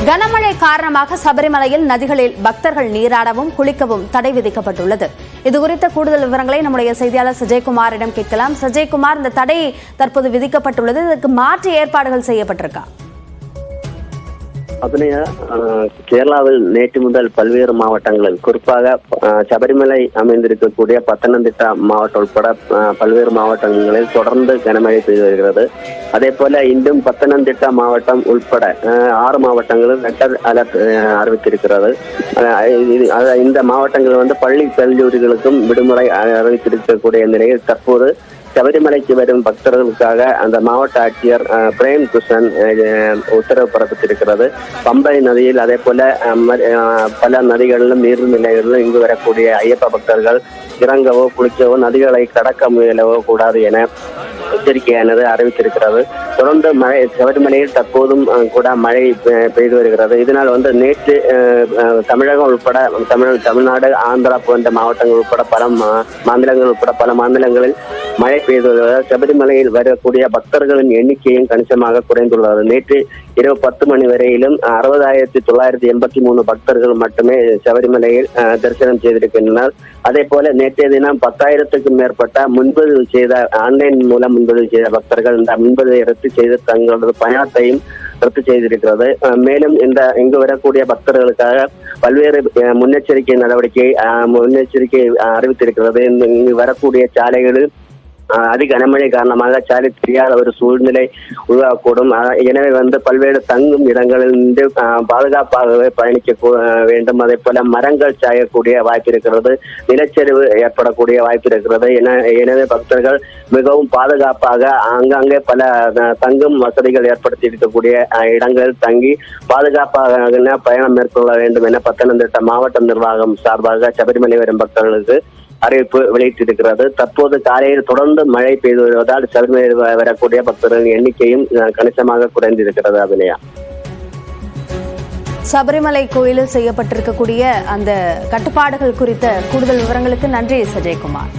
கனமழை காரணமாக சபரிமலையில் நதிகளில் பக்தர்கள் நீராடவும் குளிக்கவும் தடை விதிக்கப்பட்டுள்ளது. இதுகுறித்த கூடுதல் விவரங்களை நம்முடைய செய்தியாளர் சஜய்குமாரிடம் கேட்கலாம். சஜய்குமார், இந்த தடை தற்போது விதிக்கப்பட்டுள்ளது, இதற்கு மாற்று ஏற்பாடுகள் செய்யப்பட்டிருக்கா? அதனைய கேரளாவில் நேற்று முதல் பல்வேறு மாவட்டங்களில் குறிப்பாக சபரிமலை அமைந்திருக்கக்கூடிய பத்தனந்திட்டா மாவட்டம் உட்பட பல்வேறு மாவட்டங்களில் தொடர்ந்து கனமழை பெய்து வருகிறது. அதே போல இன்றும் பத்தனந்திட்டா மாவட்டம் உட்பட 6 மாவட்டங்களில் ரெட் அலர்ட் அறிவித்திருக்கிறது. இந்த மாவட்டங்கள் பள்ளி கல்லூரிகளுக்கும் விடுமுறை அறிவித்திருக்கக்கூடிய நிலையில் தற்போது சபரிமலைக்கு வரும் பக்தர்களுக்காக அந்த மாவட்ட ஆட்சியர் பிரேம் கிருஷ்ணன் உத்தரவு பிறப்பித்திருக்கிறது. பம்பை நதியில் அதே போல பல நதிகளிலும் நீர்நிலைகளிலும் இங்கு வரக்கூடிய ஐயப்ப பக்தர்கள் இறங்கவோ குளிக்கவோ நதிகளை கடக்க முயலவோ கூடாது என எச்சரிக்கையானது அறிவித்திருக்கிறது. தொடர்ந்து மழை சபரிமலையில் தற்போதும் கூட மழை பெய்து வருகிறது. இதனால் நேற்று தமிழகம் உட்பட தமிழ்நாடு, ஆந்திரா போன்ற மாவட்டங்கள் உட்பட பல மாநிலங்களில் மழை பெய்து வருவதால் சபரிமலையில் வரக்கூடிய பக்தர்களின் எண்ணிக்கையும் கணிசமாக குறைந்துள்ளது. நேற்று இரவு 10 மணி வரையிலும் 60,983 பக்தர்கள் மட்டுமே சபரிமலையில் தரிசனம் செய்திருக்கின்றனர். அதே போல நேற்றைய தினம் 10,000க்கும் மேற்பட்ட முன்பதிவு செய்த ஆன்லைன் மூலம் முன்பதிவு செய்த பக்தர்கள் இந்த முன்பதிவை ரத்து செய்து தங்களது பயணத்தையும் ரத்து செய்திருக்கிறது. மேலும் இங்கு வரக்கூடிய பக்தர்களுக்காக பல்வேறு முன்னெச்சரிக்கை அறிவித்திருக்கிறது. இங்கு வரக்கூடிய சாலைகளில் அதிக கனமழை காரணமாக சாலை தெரியாத ஒரு சூழ்நிலை உருவாகக்கூடும். எனவே பல்வேறு தங்கும் இடங்களில் பாதுகாப்பாகவே பயணிக்க வேண்டும். அதே போல மரங்கள் சாயக்கூடிய வாய்ப்பு இருக்கிறது, நிலச்சரிவு ஏற்படக்கூடிய வாய்ப்பு இருக்கிறது. எனவே பக்தர்கள் மிகவும் பாதுகாப்பாக ஆங்காங்கே பல தங்கும் வசதிகள் ஏற்படுத்தி இருக்கக்கூடிய இடங்கள் தங்கி பாதுகாப்பாக பயணம் மேற்கொள்ள வேண்டும் என பத்தனந்திட்டா மாவட்ட நிர்வாகம் சார்பாக சபரிமலை வரும் பக்தர்களுக்கு அறிவிப்பு வெளியிட்டிருக்கிறது. தற்போது காலையில் தொடர்ந்து மழை பெய்து வருவதால் சபரிமலையில் வரக்கூடிய பக்தர்களின் எண்ணிக்கையும் கணிசமாக குறைந்திருக்கிறது. அபிநயா, சபரிமலை கோயிலில் செய்யப்பட்டிருக்கக்கூடிய அந்த கட்டுப்பாடுகள் குறித்த கூடுதல் விவரங்களுக்கு நன்றி சஜய்குமார்.